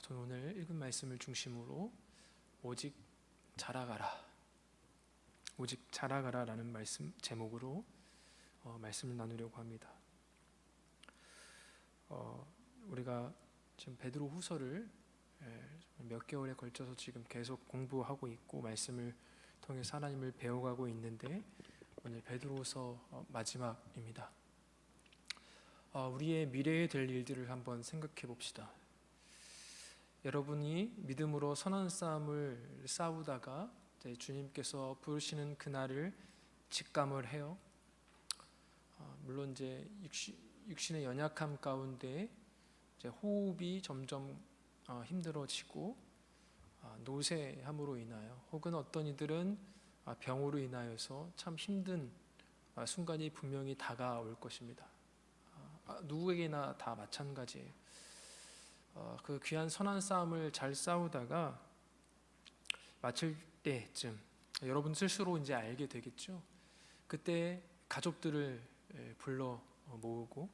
저는 오늘 읽은 말씀을 중심으로 오직 자라가라, 오직 자라가라라는 말씀 제목으로 말씀을 나누려고 합니다. 우리가 지금 베드로 후서를 몇 개월에 걸쳐서 지금 계속 공부하고 있고 말씀을 통해서 하나님을 배워가고 있는데 오늘 베드로후서 마지막입니다. 우리의 미래에 될 일들을 한번 생각해 봅시다. 여러분이 믿음으로 선한 싸움을 싸우다가 주님께서 부르시는 그날을 직감을 해요. 물론 이제 육신의 연약함 가운데 이제 호흡이 점점 힘들어지고 노쇠함으로 인하여 혹은 어떤 이들은 병으로 인하여서 참 힘든 순간이 분명히 다가올 것입니다. 누구에게나 다 마찬가지예요. 그 귀한 선한 싸움을 잘 싸우다가 마칠 때쯤 여러분 스스로 이제 알게 되겠죠. 그때 가족들을 불러 모으고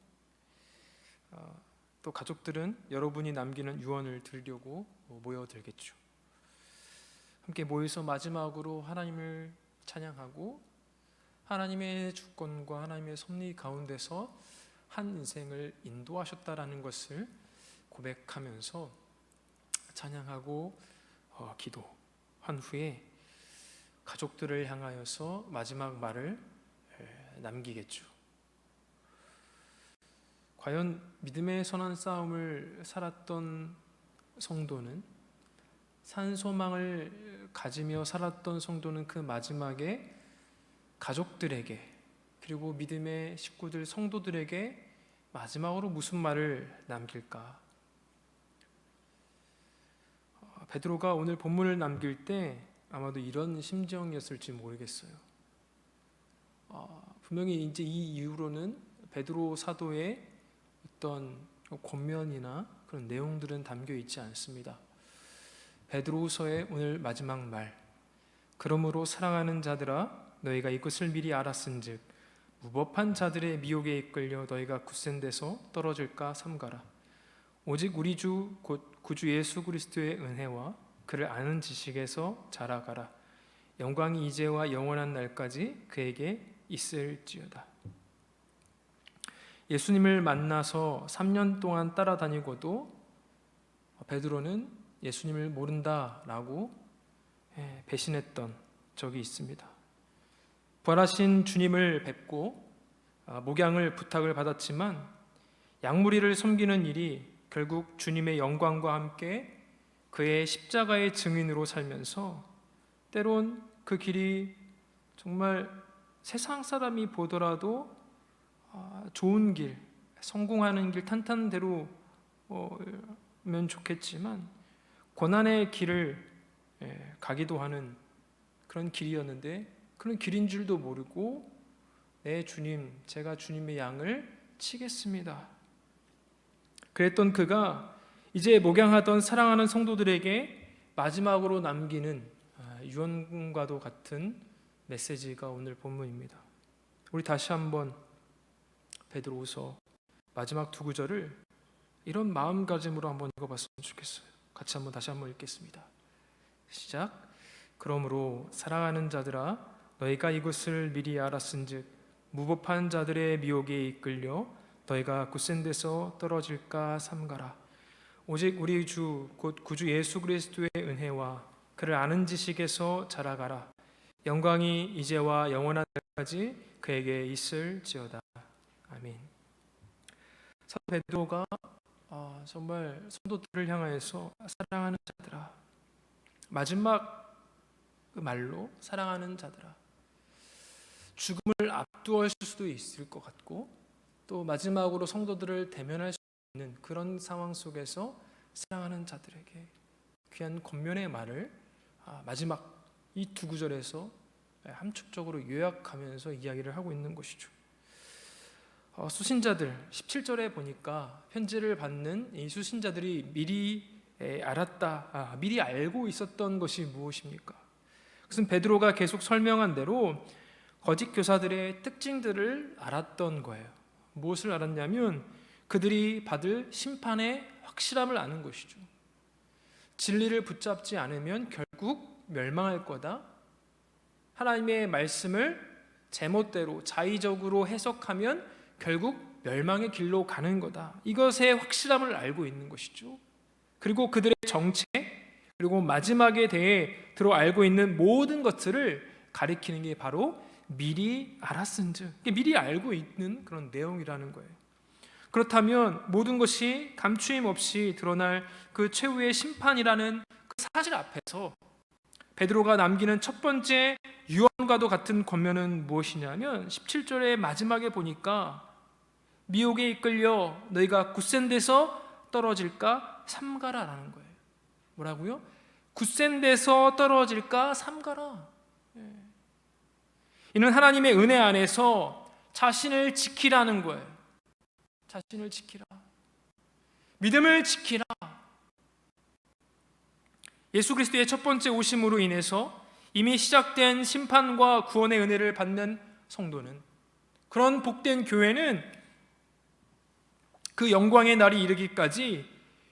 또 가족들은 여러분이 남기는 유언을 들으려고 모여들겠죠. 함께 모여서 마지막으로 하나님을 찬양하고 하나님의 주권과 하나님의 섭리 가운데서 한 인생을 인도하셨다라는 것을 고백하면서 찬양하고 기도한 후에 가족들을 향하여서 마지막 말을 남기겠죠. 과연 믿음의 선한 싸움을 살았던 성도는, 산소망을 가지며 살았던 성도는 그 마지막에 가족들에게 그리고 믿음의 식구들, 성도들에게 마지막으로 무슨 말을 남길까? 베드로가 오늘 본문을 남길 때 아마도 이런 심정이었을지 모르겠어요. 분명히 이제 이 이후로는 베드로 사도의 어떤 권면이나 그런 내용들은 담겨 있지 않습니다. 베드로후서의 오늘 마지막 말, 그러므로 사랑하는 자들아 너희가 이것을 미리 알았은즉 무법한 자들의 미혹에 이끌려 너희가 굳센 데서 떨어질까 삼가라. 오직 우리 주 곧 구주 예수 그리스도의 은혜와 그를 아는 지식에서 자라가라. 영광이 이제와 영원한 날까지 그에게 있을지어다. 예수님을 만나서 3년 동안 따라다니고도 베드로는 예수님을 모른다라고 배신했던 적이 있습니다. 부활하신 주님을 뵙고 목양을 부탁을 받았지만 양무리를 섬기는 일이 결국 주님의 영광과 함께 그의 십자가의 증인으로 살면서 때론 그 길이 정말 세상 사람이 보더라도 좋은 길, 성공하는 길, 탄탄대로면 좋겠지만 고난의 길을 가기도 하는 그런 길이었는데 그런 길인 줄도 모르고 내 주님, 제가 주님의 양을 치겠습니다. 그랬던 그가 이제 목양하던 사랑하는 성도들에게 마지막으로 남기는 유언과도 같은 메시지가 오늘 본문입니다. 우리 다시 한번 베드로후서 마지막 두 구절을 이런 마음가짐으로 한번 읽어봤으면 좋겠어요. 같이 다시 한번 읽겠습니다. 시작. 그러므로 사랑하는 자들아 너희가 이것을 미리 알았은즉 무법한 자들의 미혹에 이끌려 너희가 굳센 데서 떨어질까 삼가라. 오직 우리 주 곧 구주 예수 그리스도의 은혜와 그를 아는 지식에서 자라가라. 영광이 이제와 영원한 날까지 그에게 있을지어다. 아멘. 사도 베드로가 정말 성도들을 향하여서 사랑하는 자들아, 마지막 그 말로 사랑하는 자들아, 죽음을 앞두었을 수도 있을 것 같고 또 마지막으로 성도들을 대면할 수 있는 그런 상황 속에서 사랑하는 자들에게 귀한 권면의 말을 마지막 이 두 구절에서 함축적으로 요약하면서 이야기를 하고 있는 것이죠. 수신자들 17절에 보니까 편지를 받는 이 수신자들이 미리 미리 알고 있었던 것이 무엇입니까? 그것은 베드로가 계속 설명한 대로 거짓 교사들의 특징들을 알았던 거예요. 무엇을 알았냐면 그들이 받을 심판의 확실함을 아는 것이죠. 진리를 붙잡지 않으면 결국 멸망할 거다. 하나님의 말씀을 제멋대로 자의적으로 해석하면 결국 멸망의 길로 가는 거다. 이것의 확실함을 알고 있는 것이죠. 그리고 그들의 정체, 그리고 마지막에 대해 들어 알고 있는 모든 것들을 가리키는 게 바로 미리 알았은즉, 미리 알고 있는 그런 내용이라는 거예요. 그렇다면 모든 것이 감추임 없이 드러날 그 최후의 심판이라는 그 사실 앞에서 베드로가 남기는 첫 번째 유언과도 같은 권면은 무엇이냐면 17절의 마지막에 보니까 미혹에 이끌려 너희가 굳센 데서 떨어질까 삼가라라는 거예요. 뭐라고요? 굳센 데서 떨어질까 삼가라. 이는 하나님의 은혜 안에서 자신을 지키라는 거예요. 자신을 지키라. 믿음을 지키라. 예수 그리스도의 첫 번째 오심으로 인해서 이미 시작된 심판과 구원의 은혜를 받는 성도는, 그런 복된 교회는 그 영광의 날이 이르기까지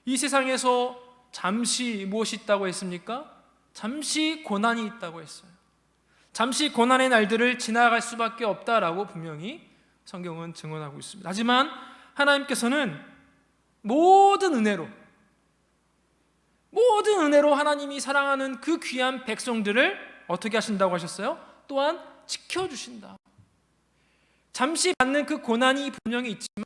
이 세상에서 잠시 무엇이 있다고 했습니까? 잠시 고난이 있다고 했어요. 잠시 고난의 날들을 지나갈 수밖에 없다라고 분명히 성경은 증언하고 있습니다. 하지만 하나님께서는 모든 은혜로 하나님이 사랑하는 그 귀한 백성들을 어떻게 하신다고 하셨어요? 또한 지켜주신다. 잠시 받는 그 고난이 분명히 있지만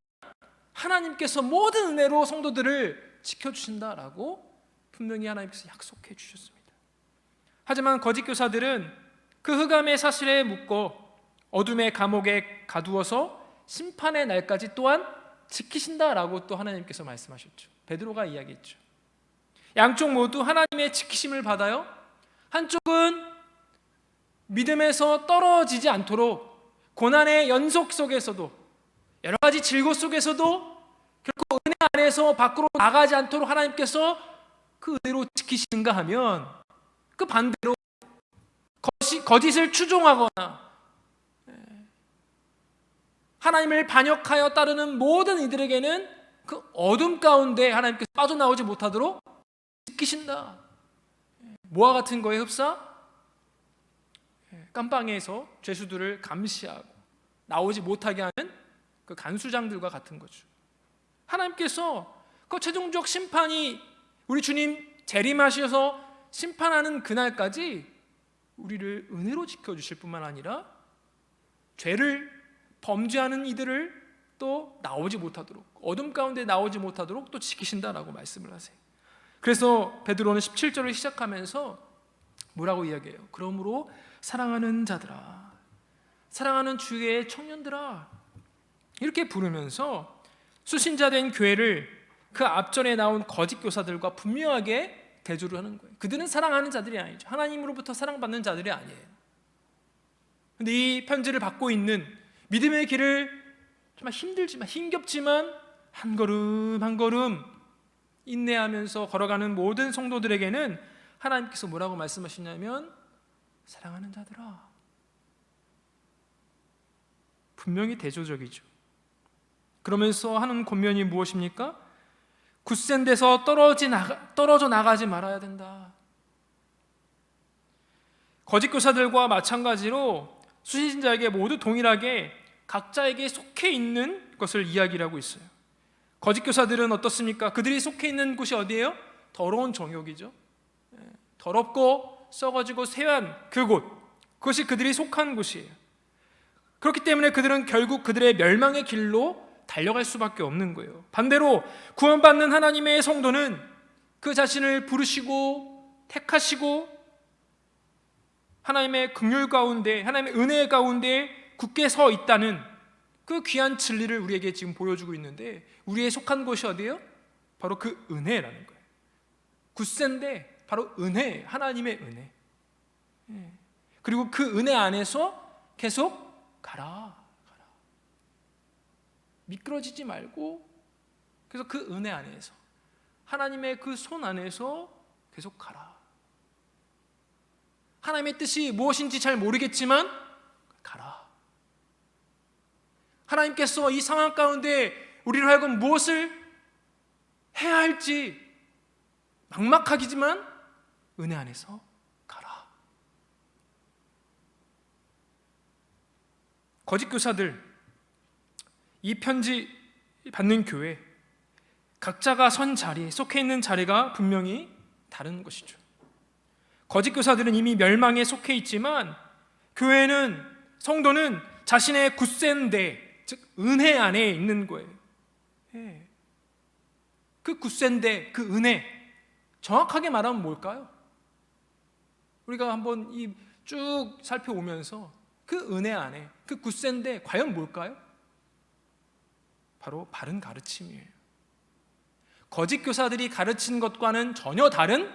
하나님께서 모든 은혜로 성도들을 지켜주신다라고 분명히 하나님께서 약속해 주셨습니다. 하지만 거짓 교사들은 그 흑암의 사실에 묶어 어둠의 감옥에 가두어서 심판의 날까지 또한 지키신다라고 또 하나님께서 말씀하셨죠. 베드로가 이야기했죠. 양쪽 모두 하나님의 지키심을 받아요. 한쪽은 믿음에서 떨어지지 않도록 고난의 연속 속에서도, 여러 가지 질고 속에서도 결코 은혜 안에서 밖으로 나가지 않도록 하나님께서 그 은혜로 지키시는가 하면, 그 반대로 거짓을 추종하거나 하나님을 반역하여 따르는 모든 이들에게는 그 어둠 가운데 하나님께서 빠져나오지 못하도록 지키신다. 뭐와 같은 거에 흡사? 깜방에서 죄수들을 감시하고 나오지 못하게 하는 그 간수장들과 같은 거죠. 하나님께서 그 최종적 심판이 우리 주님 재림하셔서 심판하는 그날까지 우리를 은혜로 지켜주실 뿐만 아니라 죄를 범죄하는 이들을 또 나오지 못하도록, 어둠 가운데 나오지 못하도록 또 지키신다라고 말씀을 하세요. 그래서 베드로는 17절을 시작하면서 뭐라고 이야기해요? 그러므로 사랑하는 자들아, 사랑하는 주의 청년들아, 이렇게 부르면서 수신자된 교회를 그 앞전에 나온 거짓 교사들과 분명하게 대조를 하는 거예요. 그들은 사랑하는 자들이 아니죠. 하나님으로부터 사랑받는 자들이 아니에요. 근데 이 편지를 받고 있는 믿음의 길을 정말 힘들지만, 힘겹지만 한 걸음 한 걸음 인내하면서 걸어가는 모든 성도들에게는 하나님께서 뭐라고 말씀하시냐면 사랑하는 자들아. 분명히 대조적이죠. 그러면서 하는 권면이 무엇입니까? 굳센 데서 떨어져 나가지 말아야 된다. 거짓 교사들과 마찬가지로 수신자에게 모두 동일하게 각자에게 속해 있는 것을 이야기를 하고 있어요. 거짓 교사들은 어떻습니까? 그들이 속해 있는 곳이 어디예요? 더러운 정욕이죠. 더럽고 썩어지고 쇠한 그곳, 그것이 그들이 속한 곳이에요. 그렇기 때문에 그들은 결국 그들의 멸망의 길로 달려갈 수밖에 없는 거예요. 반대로 구원받는 하나님의 성도는 그 자신을 부르시고 택하시고 하나님의 긍휼 가운데, 하나님의 은혜 가운데 굳게 서 있다는 그 귀한 진리를 우리에게 지금 보여주고 있는데, 우리의 속한 곳이 어디예요? 바로 그 은혜라는 거예요. 굳센데 바로 은혜, 하나님의 은혜. 그리고 그 은혜 안에서 계속 가라. 미끄러지지 말고, 그래서 그 은혜 안에서, 하나님의 그 손 안에서 계속 가라. 하나님의 뜻이 무엇인지 잘 모르겠지만 가라. 하나님께서 이 상황 가운데 우리로 하여금 무엇을 해야 할지 막막하기지만 은혜 안에서 가라. 거짓 교사들, 이 편지 받는 교회, 각자가 선 자리, 속해 있는 자리가 분명히 다른 것이죠. 거짓 교사들은 이미 멸망에 속해 있지만 교회는, 성도는 자신의 굳센 데, 즉 은혜 안에 있는 거예요. 그 굳센 데, 그 은혜, 정확하게 말하면 뭘까요? 우리가 한번 이 쭉 살펴오면서 그 은혜 안에, 그 굳센 데 과연 뭘까요? 바로 바른 가르침이에요. 거짓 교사들이 가르친 것과는 전혀 다른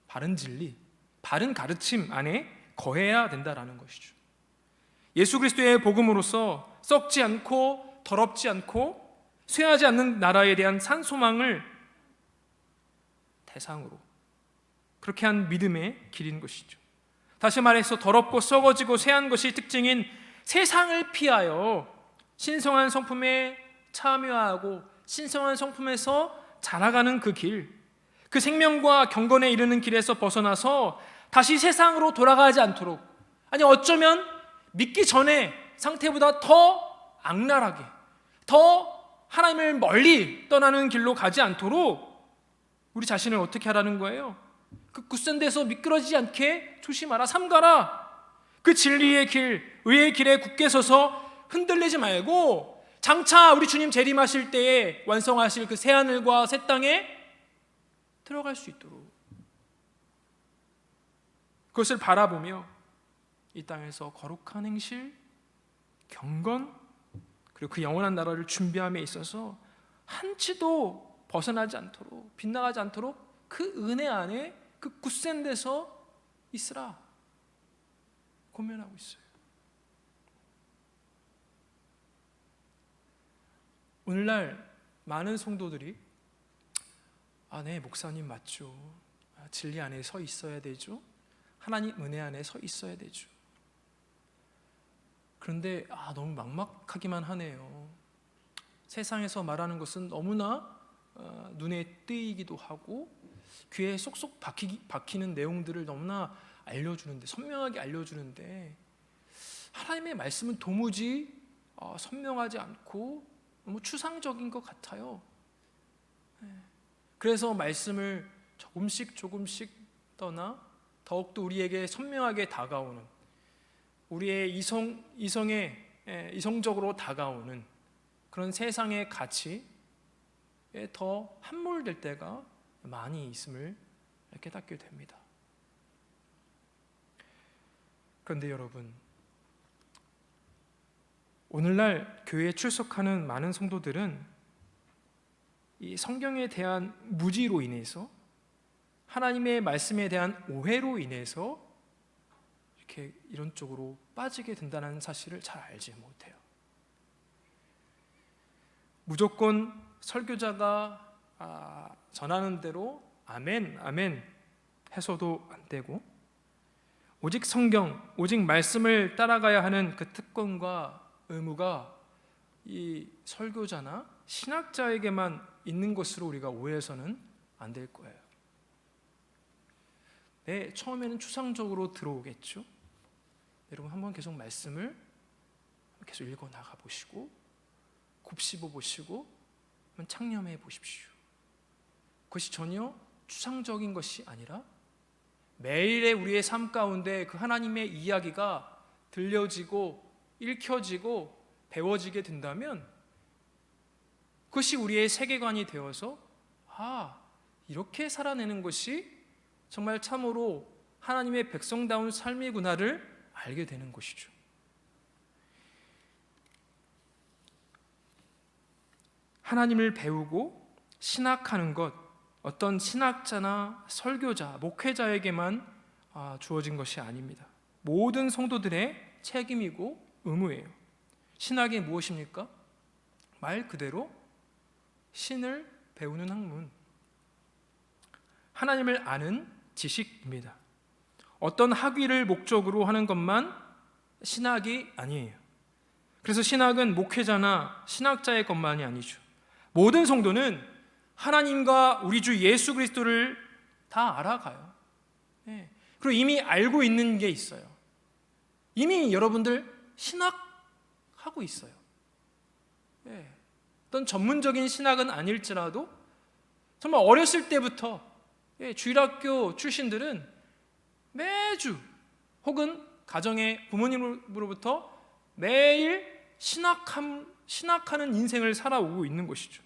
바른 진리, 바른 가르침 안에 거해야 된다라는 것이죠. 예수 그리스도의 복음으로서 썩지 않고 더럽지 않고 쇠하지 않는 나라에 대한 산소망을 대상으로 그렇게 한 믿음의 길인 것이죠. 다시 말해서 더럽고 썩어지고 쇠한 것이 특징인 세상을 피하여 신성한 성품에 참여하고 신성한 성품에서 자라가는 그 길, 그 생명과 경건에 이르는 길에서 벗어나서 다시 세상으로 돌아가지 않도록, 아니 어쩌면 믿기 전에 상태보다 더 악랄하게, 더 하나님을 멀리 떠나는 길로 가지 않도록 우리 자신을 어떻게 하라는 거예요? 그 굳센 데서 미끄러지지 않게 조심하라, 삼가라. 그 진리의 길, 의의 길에 굳게 서서 흔들리지 말고 장차 우리 주님 재림하실 때에 완성하실 그 새하늘과 새 땅에 들어갈 수 있도록 그것을 바라보며 이 땅에서 거룩한 행실, 경건, 그리고 그 영원한 나라를 준비함에 있어서 한치도 벗어나지 않도록, 빗나가지 않도록 그 은혜 안에 그 굳센 데서 있으라 고면하고 있어요. 오늘날 많은 성도들이 네, 목사님 맞죠. 진리 안에 서 있어야 되죠. 하나님 은혜 안에 서 있어야 되죠. 그런데 너무 막막하기만 하네요. 세상에서 말하는 것은 너무나 눈에 띄기도 하고 귀에 쏙쏙 박히는 내용들을 너무나 알려주는데, 선명하게 알려주는데 하나님의 말씀은 도무지 선명하지 않고 너무 추상적인 것 같아요. 그래서 말씀을 조금씩 떠나 더욱더 우리에게 선명하게 다가오는, 우리의 이성적으로 다가오는 그런 세상의 가치에 더 함몰될 때가 많이 있음을 깨닫게 됩니다. 그런데 여러분, 오늘날 교회에 출석하는 많은 성도들은 이 성경에 대한 무지로 인해서, 하나님의 말씀에 대한 오해로 인해서 이렇게 이런 쪽으로 빠지게 된다는 사실을 잘 알지 못해요. 무조건 설교자가 전하는 대로 아멘, 아멘 해서도 안 되고, 오직 성경, 오직 말씀을 따라가야 하는 그 특권과 의무가 이 설교자나 신학자에게만 있는 것으로 우리가 오해해서는 안 될 거예요. 네, 처음에는 추상적으로 들어오겠죠. 여러분 한번 계속 말씀을 계속 읽어 나가 보시고 곱씹어 보시고 한번 창념해 보십시오. 그것이 전혀 추상적인 것이 아니라 매일의 우리의 삶 가운데 그 하나님의 이야기가 들려지고 읽혀지고 배워지게 된다면 그것이 우리의 세계관이 되어서 이렇게 살아내는 것이 정말 참으로 하나님의 백성다운 삶이구나를 알게 되는 것이죠. 하나님을 배우고 신학하는 것, 어떤 신학자나 설교자, 목회자에게만 주어진 것이 아닙니다. 모든 성도들의 책임이고 의무예요. 신학이 무엇입니까? 말 그대로 신을 배우는 학문, 하나님을 아는 지식입니다. 어떤 학위를 목적으로 하는 것만 신학이 아니에요. 그래서 신학은 목회자나 신학자의 것만이 아니죠. 모든 성도는 하나님과 우리 주 예수 그리스도를 다 알아가요. 그리고 이미 알고 있는 게 있어요. 이미 여러분들 신학하고 있어요. 어떤 전문적인 신학은 아닐지라도 정말 어렸을 때부터 주일학교 출신들은 매주 혹은 가정의 부모님으로부터 매일 신학하는 인생을 살아오고 있는 것이죠.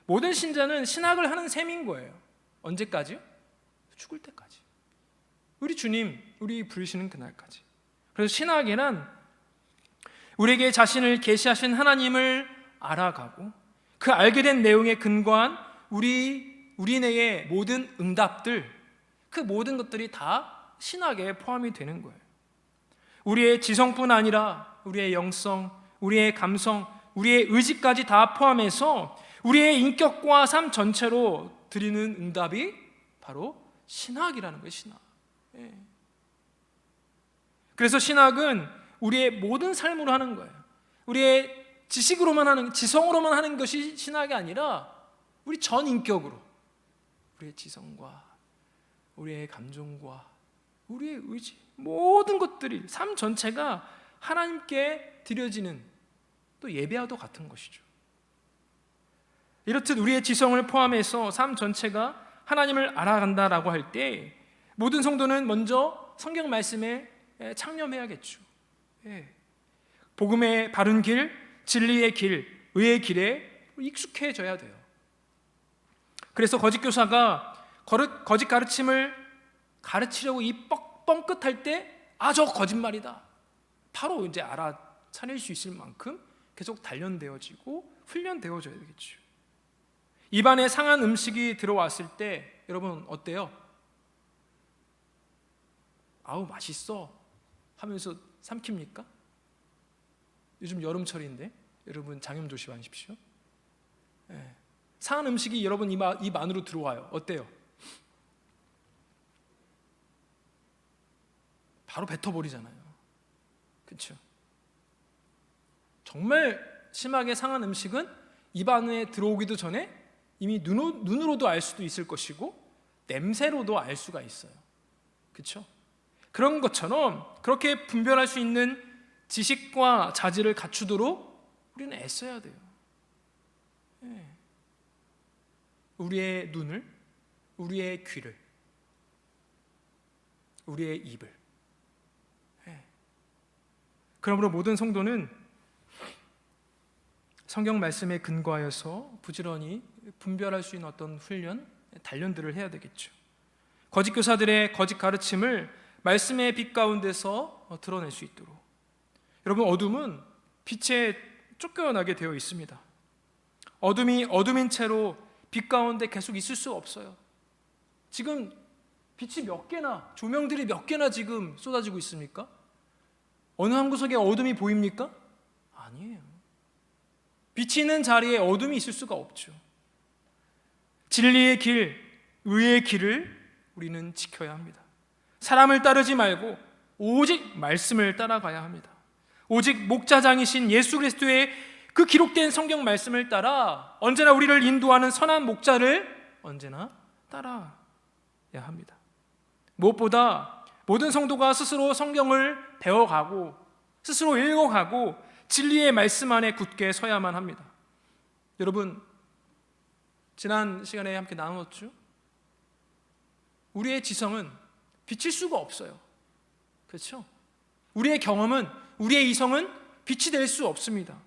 모든 신자는 신학을 하는 셈인 거예요. 언제까지요? 죽을 때까지. 우리 주님, 우리 부르시는 그날까지. 그래서 신학이란 우리에게 자신을 계시하신 하나님을 알아가고 그 알게 된 내용에 근거한 우리 내의 모든 응답들, 그 모든 것들이 다 신학에 포함이 되는 거예요. 우리의 지성뿐 아니라 우리의 영성, 우리의 감성, 우리의 의지까지 다 포함해서 우리의 인격과 삶 전체로 드리는 응답이 바로 신학이라는 거예요. 신학. 그래서 신학은 우리의 모든 삶으로 하는 거예요. 우리의 지성으로만 하는 것이 신학이 아니라 우리 전 인격으로, 우리의 지성과 우리의 감정과 우리의 의지, 모든 것들이, 삶 전체가 하나님께 드려지는 또 예배와도 같은 것이죠. 이렇듯 우리의 지성을 포함해서 삶 전체가 하나님을 알아간다라고 할 때 모든 성도는 먼저 성경 말씀에 창념해야겠죠. 복음의 바른 길, 진리의 길, 의의 길에 익숙해져야 돼요. 그래서 거짓 교사가 거짓 가르침을 가르치려고 이 뻥끗할 때 저 거짓말이다, 바로 이제 알아차릴 수 있을 만큼 계속 단련되어지고 훈련되어져야 되겠죠. 입안에 상한 음식이 들어왔을 때 여러분 어때요? 아우 맛있어 하면서 삼킵니까? 요즘 여름철인데 여러분 장염 조심하십시오. 상한 음식이 여러분 입 안으로 들어와요. 어때요? 바로 뱉어버리잖아요. 그렇죠? 정말 심하게 상한 음식은 입 안에 들어오기도 전에 이미 눈으로도 알 수도 있을 것이고 냄새로도 알 수가 있어요. 그렇죠? 그런 것처럼 그렇게 분별할 수 있는 지식과 자질을 갖추도록 우리는 애써야 돼요. 우리의 눈을, 우리의 귀를, 우리의 입을. 그러므로 모든 성도는 성경 말씀에 근거하여서 부지런히 분별할 수 있는 어떤 훈련, 단련들을 해야 되겠죠. 거짓 교사들의 거짓 가르침을 말씀의 빛 가운데서 드러낼 수 있도록. 여러분, 어둠은 빛에 쫓겨나게 되어 있습니다. 어둠이 어둠인 채로 빛 가운데 계속 있을 수 없어요. 지금 빛이 몇 개나, 조명들이 몇 개나 지금 쏟아지고 있습니까? 어느 한 구석에 어둠이 보입니까? 아니에요. 빛이 있는 자리에 어둠이 있을 수가 없죠. 진리의 길, 의의 길을 우리는 지켜야 합니다. 사람을 따르지 말고 오직 말씀을 따라가야 합니다. 오직 목자장이신 예수 그리스도의 그 기록된 성경 말씀을 따라 언제나 우리를 인도하는 선한 목자를 언제나 따라야 합니다. 무엇보다 모든 성도가 스스로 성경을 배워가고 스스로 읽어가고 진리의 말씀 안에 굳게 서야만 합니다. 여러분, 지난 시간에 함께 나눴죠? 우리의 지성은 비칠 수가 없어요. 그렇죠? 우리의 경험은, 우리의 이성은 빛이 될 수 없습니다.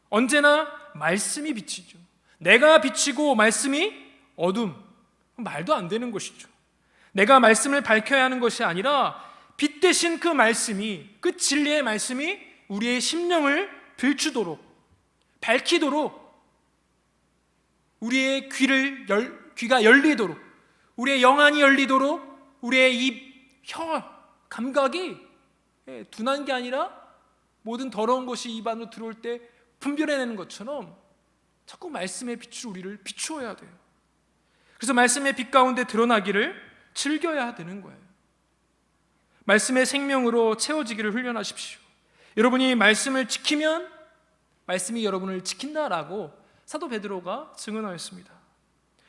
언제나 말씀이 빛이죠. 내가 빛이고 말씀이 어둠, 말도 안 되는 것이죠. 내가 말씀을 밝혀야 하는 것이 아니라 빛 대신 그 말씀이, 그 진리의 말씀이 우리의 심령을 비추도록, 밝히도록, 우리의 귀가 열리도록, 우리의 영안이 열리도록, 우리의 입, 혀, 감각이 둔한 게 아니라 모든 더러운 것이 입 안으로 들어올 때 분별해내는 것처럼 자꾸 말씀의 빛으로 우리를 비추어야 돼요. 그래서 말씀의 빛 가운데 드러나기를 즐겨야 되는 거예요. 말씀의 생명으로 채워지기를 훈련하십시오. 여러분이 말씀을 지키면 말씀이 여러분을 지킨다라고 사도 베드로가 증언하였습니다.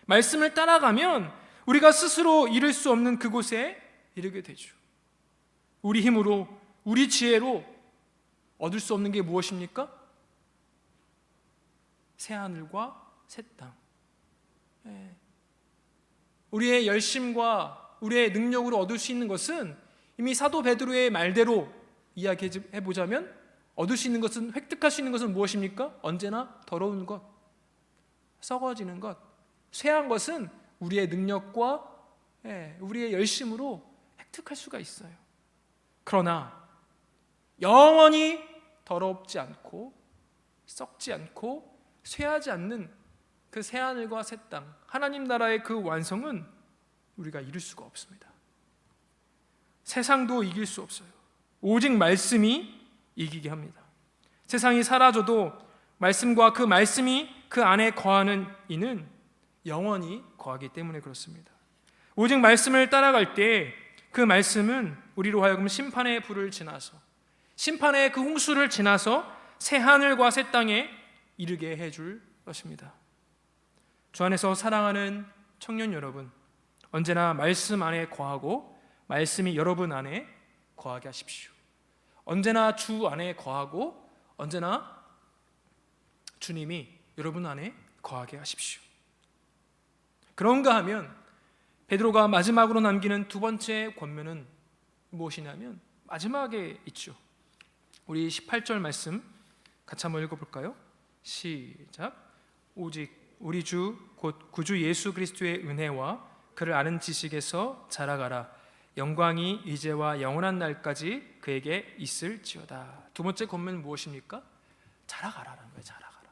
말씀을 따라가면 우리가 스스로 이룰 수 없는 그곳에 이르게 되죠. 우리 힘으로, 우리 지혜로 얻을 수 없는 게 무엇입니까? 새하늘과 새 땅. 우리의 열심과 우리의 능력으로 얻을 수 있는 것은 이미 사도 베드로의 말대로 이야기해 보자면 얻을 수 있는 것은, 획득할 수 있는 것은 무엇입니까? 언제나 더러운 것, 썩어지는 것, 쇠한 것은 우리의 능력과 우리의 열심으로 획득할 수가 있어요. 그러나 영원히 더럽지 않고 썩지 않고 쇠하지 않는 그 새하늘과 새 땅, 하나님 나라의 그 완성은 우리가 이룰 수가 없습니다. 세상도 이길 수 없어요. 오직 말씀이 이기게 합니다. 세상이 사라져도 말씀과 그 말씀이 그 안에 거하는 이는 영원히 거하기 때문에 그렇습니다. 오직 말씀을 따라갈 때 그 말씀은 우리로 하여금 심판의 불을 지나서, 심판의 그 홍수를 지나서 새 하늘과 새 땅에 이르게 해줄 것입니다. 주 안에서 사랑하는 청년 여러분, 언제나 말씀 안에 거하고 말씀이 여러분 안에 거하게 하십시오. 언제나 주 안에 거하고 언제나 주님이 여러분 안에 거하게 하십시오. 그런가 하면 베드로가 마지막으로 남기는 두 번째 권면은 무엇이냐면 마지막에 있죠. 우리 18절 말씀 같이 한번 읽어볼까요? 시작. 오직 우리 주 곧 구주 예수 그리스도의 은혜와 그를 아는 지식에서 자라가라. 영광이 이제와 영원한 날까지 그에게 있을지어다. 두 번째 권면은 무엇입니까? 자라가라라는 거예요. 자라가라.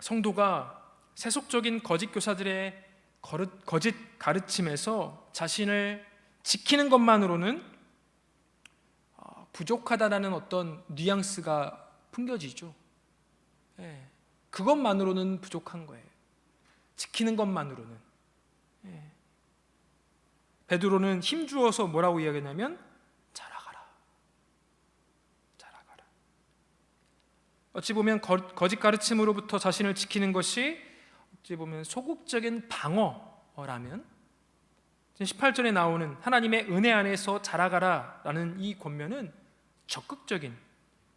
성도가 세속적인 거짓 교사들의 거짓 가르침에서 자신을 지키는 것만으로는 부족하다라는 어떤 뉘앙스가 풍겨지죠. 그것만으로는 부족한 거예요. 지키는 것만으로는. 베드로는 힘주어서 뭐라고 이야기하냐면 자라가라. 자라가라. 어찌 보면 거짓 가르침으로부터 자신을 지키는 것이 어찌 보면 소극적인 방어라면 18절에 나오는 하나님의 은혜 안에서 자라가라 라는 이 권면은 적극적인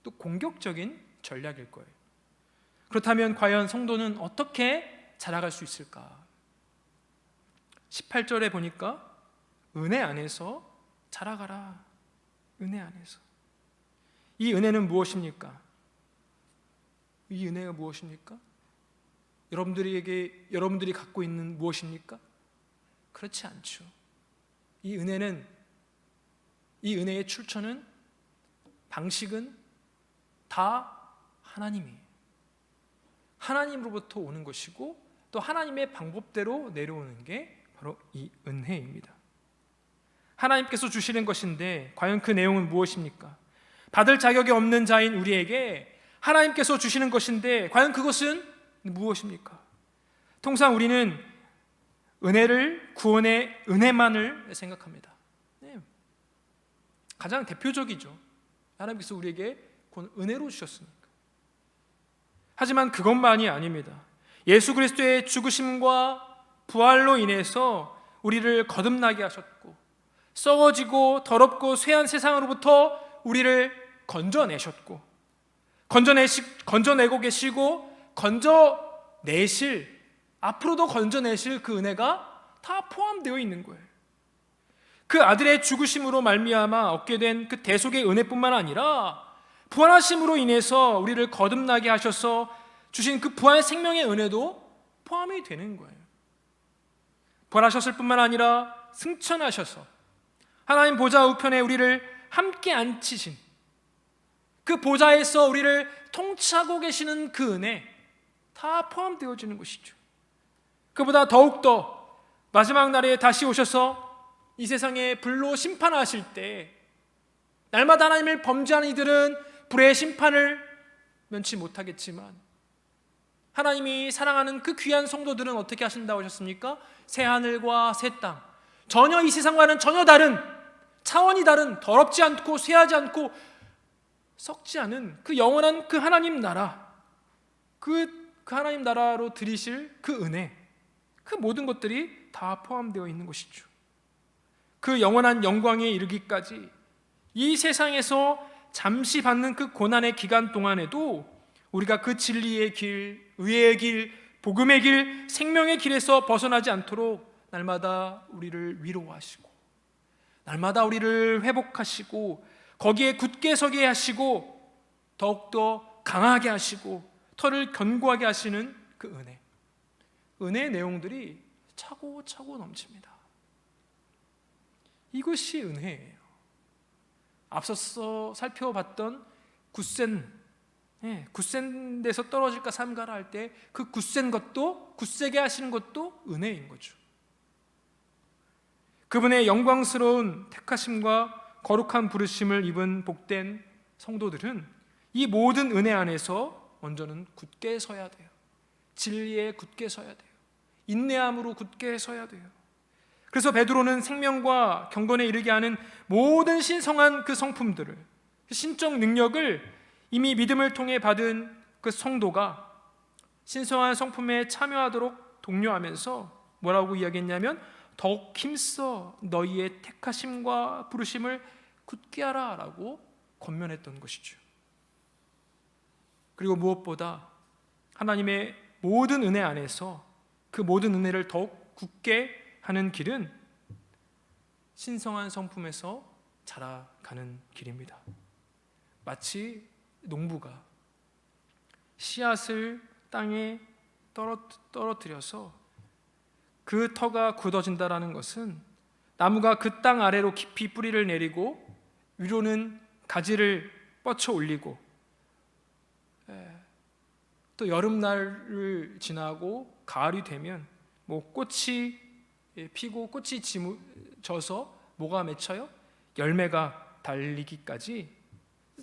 또 공격적인 전략일 거예요. 그렇다면 과연 성도는 어떻게 자라갈 수 있을까? 18절에 보니까 은혜 안에서 자라가라. 은혜 안에서. 이 은혜는 무엇입니까? 이 은혜가 무엇입니까? 여러분들이 갖고 있는 무엇입니까? 그렇지 않죠. 이 은혜의 출처는, 방식은 다 하나님이에요. 하나님으로부터 오는 것이고 또 하나님의 방법대로 내려오는 게 바로 이 은혜입니다. 하나님께서 주시는 것인데 과연 그 내용은 무엇입니까? 받을 자격이 없는 자인 우리에게 하나님께서 주시는 것인데 과연 그것은 무엇입니까? 통상 우리는 은혜를, 구원의 은혜만을 생각합니다. 가장 대표적이죠. 하나님께서 우리에게 은혜로 주셨으니까. 하지만 그것만이 아닙니다. 예수 그리스도의 죽으심과 부활로 인해서 우리를 거듭나게 하셨고 썩어지고 더럽고 쇠한 세상으로부터 우리를 건져내셨고 건져내고 계시고 건져내실, 앞으로도 건져내실 그 은혜가 다 포함되어 있는 거예요. 그 아들의 죽으심으로 말미암아 얻게 된 그 대속의 은혜뿐만 아니라 부활하심으로 인해서 우리를 거듭나게 하셔서 주신 그 부활 생명의 은혜도 포함이 되는 거예요. 부활하셨을 뿐만 아니라 승천하셔서 하나님 보좌 우편에 우리를 함께 앉히신 그 보좌에서 우리를 통치하고 계시는 그 은혜 다 포함되어지는 것이죠. 그보다 더욱더 마지막 날에 다시 오셔서 이 세상에 불로 심판하실 때 날마다 하나님을 범죄하는 이들은 불의 심판을 면치 못하겠지만 하나님이 사랑하는 그 귀한 성도들은 어떻게 하신다고 하셨습니까? 새 하늘과 새 땅, 전혀 이 세상과는 전혀 다른, 차원이 다른, 더럽지 않고 쇠하지 않고 썩지 않은 그 영원한 그 하나님 나라, 그 그 하나님 나라로 들이실 그 은혜, 그 모든 것들이 다 포함되어 있는 것이죠. 그 영원한 영광에 이르기까지 이 세상에서 잠시 받는 그 고난의 기간 동안에도 우리가 그 진리의 길, 의의 길, 복음의 길, 생명의 길에서 벗어나지 않도록 날마다 우리를 위로하시고 날마다 우리를 회복하시고 거기에 굳게 서게 하시고 더욱더 강하게 하시고 털을 견고하게 하시는 그 은혜의 내용들이 차고차고 넘칩니다. 이것이 은혜예요. 앞서서 살펴봤던 굳센 데서 떨어질까 삼가라 할 때 그 굳센 것도 굳세게 하시는 것도 은혜인 거죠. 그분의 영광스러운 택하심과 거룩한 부르심을 입은 복된 성도들은 이 모든 은혜 안에서 먼저는 굳게 서야 돼요. 진리에 굳게 서야 돼요. 인내함으로 굳게 서야 돼요. 그래서 베드로는 생명과 경건에 이르게 하는 모든 신성한 그 성품들을, 신적 능력을 이미 믿음을 통해 받은 그 성도가 신성한 성품에 참여하도록 독려하면서 뭐라고 이야기했냐면 더욱 힘써 너희의 택하심과 부르심을 굳게 하라 라고 권면했던 것이죠. 그리고 무엇보다 하나님의 모든 은혜 안에서 그 모든 은혜를 더욱 굳게 하는 길은 신성한 성품에서 자라가는 길입니다. 마치 농부가 씨앗을 땅에 떨어뜨려서 그 터가 굳어진다라는 것은 나무가 그 땅 아래로 깊이 뿌리를 내리고 위로는 가지를 뻗쳐 올리고 또 여름날을 지나고 가을이 되면 꽃이 피고 꽃이 져서 뭐가 맺혀요? 열매가 달리기까지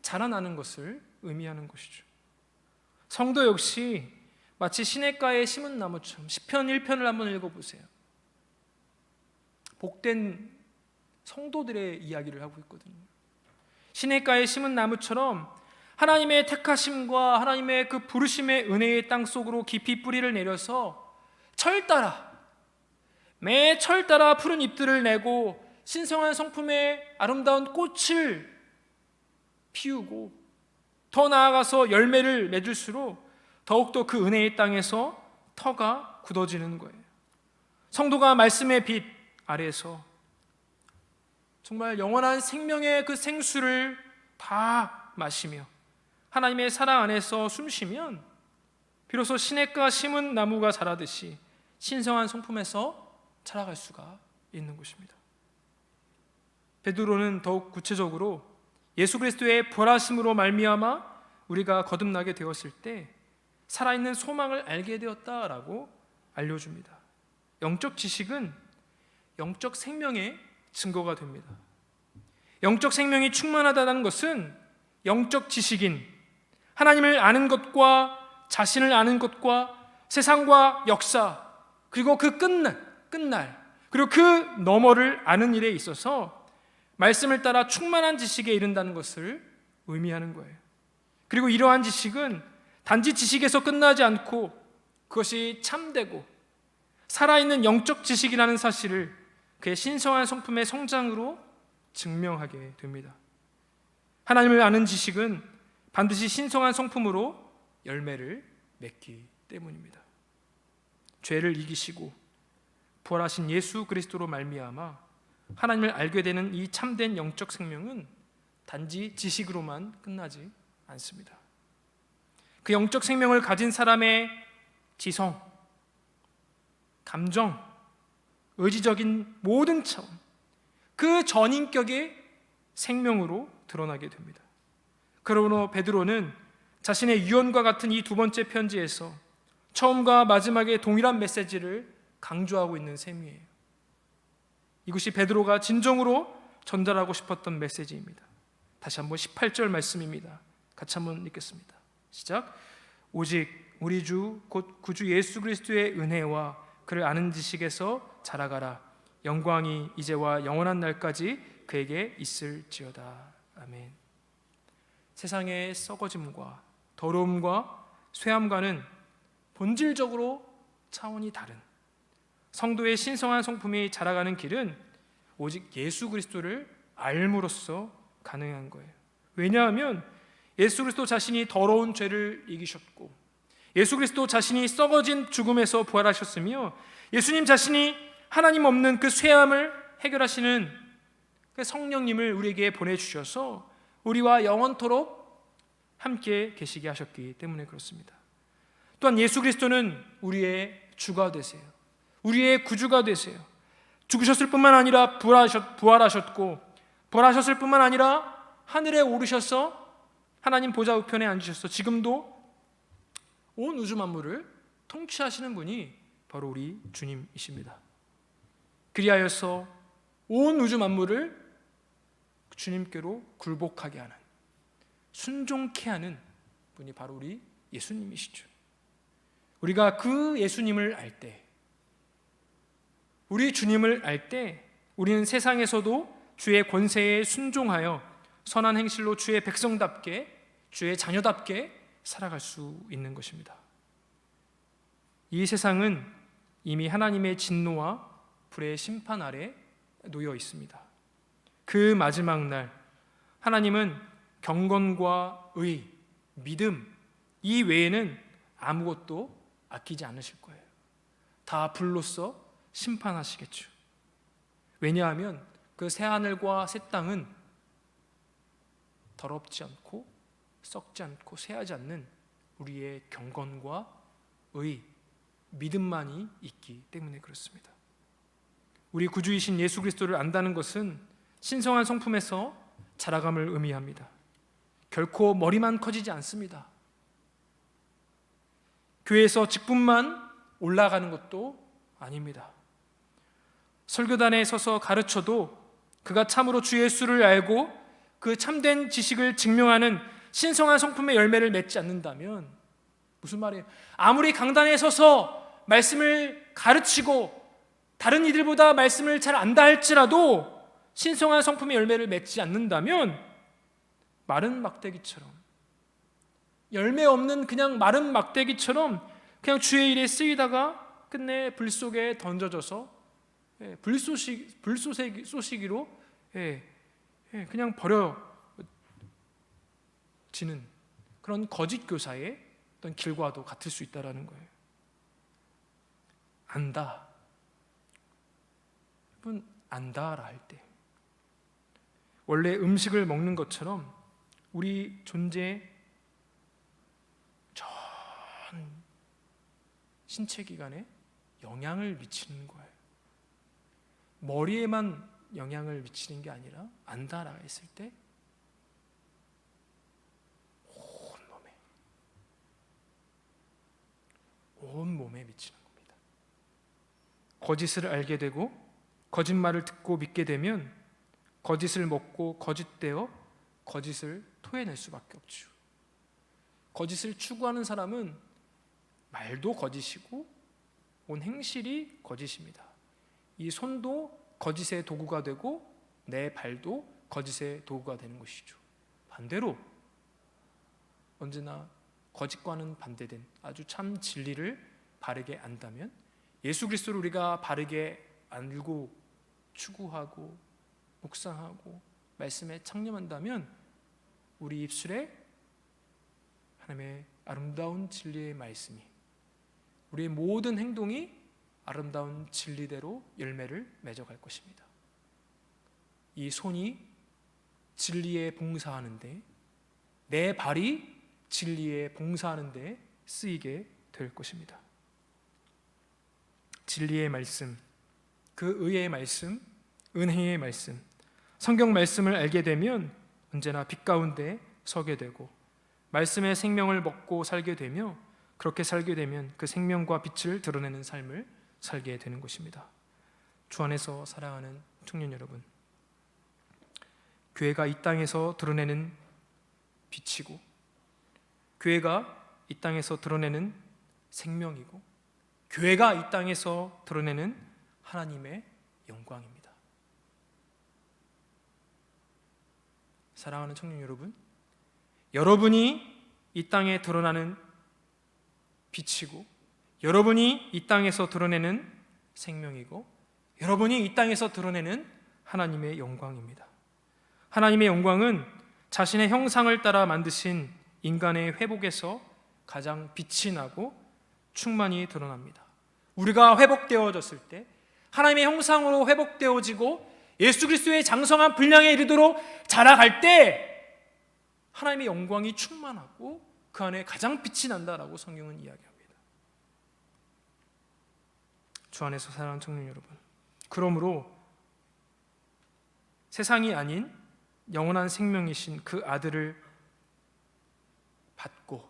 자라나는 것을 의미하는 것이죠. 성도 역시 마치 시냇가에 심은 나무처럼 시편 1편을 한번 읽어보세요. 복된 성도들의 이야기를 하고 있거든요. 시냇가에 심은 나무처럼 하나님의 택하심과 하나님의 그 부르심의 은혜의 땅 속으로 깊이 뿌리를 내려서 매 철 따라 푸른 잎들을 내고 신성한 성품의 아름다운 꽃을 피우고 더 나아가서 열매를 맺을수록 더욱더 그 은혜의 땅에서 터가 굳어지는 거예요. 성도가 말씀의 빛 아래에서 정말 영원한 생명의 그 생수를 다 마시며 하나님의 사랑 안에서 숨쉬면 비로소 시냇가 심은 나무가 자라듯이 신성한 성품에서 자라갈 수가 있는 것입니다. 베드로는 더욱 구체적으로 예수 그리스도의 부활하심으로 말미암아 우리가 거듭나게 되었을 때 살아있는 소망을 알게 되었다라고 알려줍니다. 영적 지식은 영적 생명의 증거가 됩니다. 영적 생명이 충만하다는 것은 영적 지식인 하나님을 아는 것과 자신을 아는 것과 세상과 역사 그리고 그 끝날 그리고 그 너머를 아는 일에 있어서 말씀을 따라 충만한 지식에 이른다는 것을 의미하는 거예요. 그리고 이러한 지식은 단지 지식에서 끝나지 않고 그것이 참되고 살아있는 영적 지식이라는 사실을 그의 신성한 성품의 성장으로 증명하게 됩니다. 하나님을 아는 지식은 반드시 신성한 성품으로 열매를 맺기 때문입니다. 죄를 이기시고 부활하신 예수 그리스도로 말미암아 하나님을 알게 되는 이 참된 영적 생명은 단지 지식으로만 끝나지 않습니다. 그 영적 생명을 가진 사람의 지성, 감정, 의지적인 모든 차원, 그 전인격의 생명으로 드러나게 됩니다. 그러므로 베드로는 자신의 유언과 같은 이 두 번째 편지에서 처음과 마지막에 동일한 메시지를 강조하고 있는 셈이에요. 이것이 베드로가 진정으로 전달하고 싶었던 메시지입니다. 다시 한번 18절 말씀입니다. 같이 한번 읽겠습니다. 시작. 오직 우리 주 곧 구주 예수 그리스도의 은혜와 그를 아는 지식에서 자라가라. 영광이 이제와 영원한 날까지 그에게 있을지어다. 아멘. 세상의 썩어짐과 더러움과 쇠함과는 본질적으로 차원이 다른 성도의 신성한 성품이 자라가는 길은 오직 예수 그리스도를 알므로써 가능한 거예요. 왜냐하면 예수 그리스도 자신이 더러운 죄를 이기셨고 예수 그리스도 자신이 썩어진 죽음에서 부활하셨으며 예수님 자신이 하나님 없는 그 쇠함을 해결하시는 그 성령님을 우리에게 보내주셔서 우리와 영원토록 함께 계시게 하셨기 때문에 그렇습니다. 또한 예수 그리스도는 우리의 주가 되세요. 우리의 구주가 되세요. 죽으셨을 뿐만 아니라 부활하셨고 부활하셨을 뿐만 아니라 하늘에 오르셔서 하나님 보좌 우편에 앉으셔서 지금도 온 우주 만물을 통치하시는 분이 바로 우리 주님이십니다. 그리하여서 온 우주 만물을 주님께로 굴복하게 하는, 순종케 하는 분이 바로 우리 예수님이시죠. 우리가 그 예수님을 알 때, 우리 주님을 알 때 우리는 세상에서도 주의 권세에 순종하여 선한 행실로 주의 백성답게, 주의 자녀답게 살아갈 수 있는 것입니다. 이 세상은 이미 하나님의 진노와 불의 심판 아래 놓여 있습니다. 그 마지막 날 하나님은 경건과 의, 믿음 이 외에는 아무것도 아끼지 않으실 거예요. 다 불로써 심판하시겠죠. 왜냐하면 그 새하늘과 새 땅은 더럽지 않고 썩지 않고 쇠하지 않는 우리의 경건과 의, 믿음만이 있기 때문에 그렇습니다. 우리 구주이신 예수 그리스도를 안다는 것은 신성한 성품에서 자라감을 의미합니다. 결코 머리만 커지지 않습니다. 교회에서 직분만 올라가는 것도 아닙니다. 설교단에 서서 가르쳐도 그가 참으로 주 예수를 알고 그 참된 지식을 증명하는 신성한 성품의 열매를 맺지 않는다면, 무슨 말이에요? 아무리 강단에 서서 말씀을 가르치고 다른 이들보다 말씀을 잘 안다 할지라도 신성한 성품의 열매를 맺지 않는다면 마른 막대기처럼, 열매 없는 그냥 마른 막대기처럼 그냥 주의 일에 쓰이다가 끝내 불 속에 던져져서 불쏘시기로 그냥 버려지는 그런 거짓 교사의 어떤 길과도 같을 수 있다는 거예요. 안다. 여러분, 안다라 할 때 원래 음식을 먹는 것처럼 우리 존재에 전 신체 기관에 영향을 미치는 거예요. 머리에만 영향을 미치는 게 아니라 안다라 했을 때 온 몸에 미치는 겁니다. 거짓을 알게 되고 거짓말을 듣고 믿게 되면 거짓을 먹고 거짓되어 거짓을 토해낼 수밖에 없죠. 거짓을 추구하는 사람은 말도 거짓이고 온 행실이 거짓입니다. 이 손도 거짓의 도구가 되고 내 발도 거짓의 도구가 되는 것이죠. 반대로 언제나 거짓과는 반대된 아주 참 진리를 바르게 안다면, 예수 그리스도를 우리가 바르게 알고 추구하고 묵상하고 말씀에 창념한다면 우리 입술에 하나님의 아름다운 진리의 말씀이, 우리의 모든 행동이 아름다운 진리대로 열매를 맺어갈 것입니다. 이 손이 진리에 봉사하는데, 내 발이 진리에 봉사하는데 쓰이게 될 것입니다. 진리의 말씀, 그 의의 말씀, 은혜의 말씀, 성경 말씀을 알게 되면 언제나 빛 가운데 서게 되고 말씀의 생명을 먹고 살게 되며, 그렇게 살게 되면 그 생명과 빛을 드러내는 삶을 살게 되는 것입니다. 주 안에서 사랑하는 청년 여러분, 교회가 이 땅에서 드러내는 빛이고 교회가 이 땅에서 드러내는 생명이고 교회가 이 땅에서 드러내는 하나님의 영광입니다. 사랑하는 청년 여러분, 여러분이 이 땅에 드러나는 빛이고 여러분이 이 땅에서 드러내는 생명이고 여러분이 이 땅에서 드러내는 하나님의 영광입니다. 하나님의 영광은 자신의 형상을 따라 만드신 인간의 회복에서 가장 빛이 나고 충만히 드러납니다. 우리가 회복되어졌을 때, 하나님의 형상으로 회복되어지고 예수 그리스도의 장성한 분량에 이르도록 자라갈 때 하나님의 영광이 충만하고 그 안에 가장 빛이 난다라고 성경은 이야기합니다. 주 안에서 사랑하는 청년 여러분, 그러므로 세상이 아닌 영원한 생명이신 그 아들을 받고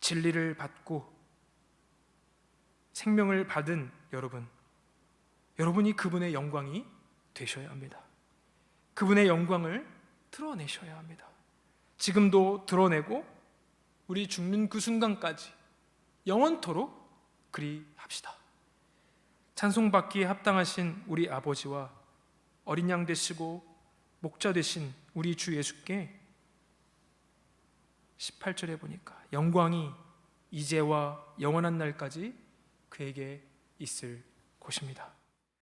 진리를 받고 생명을 받은 여러분이 그분의 영광이 되셔야 합니다. 그분의 영광을 드러내셔야 합니다. 지금도 드러내고 우리 죽는 그 순간까지 영원토록 그리합시다. 찬송받기에 합당하신 우리 아버지와 어린 양 되시고 목자 되신 우리 주 예수께 18절에 보니까 영광이 이제와 영원한 날까지 그에게 있을 것입니다.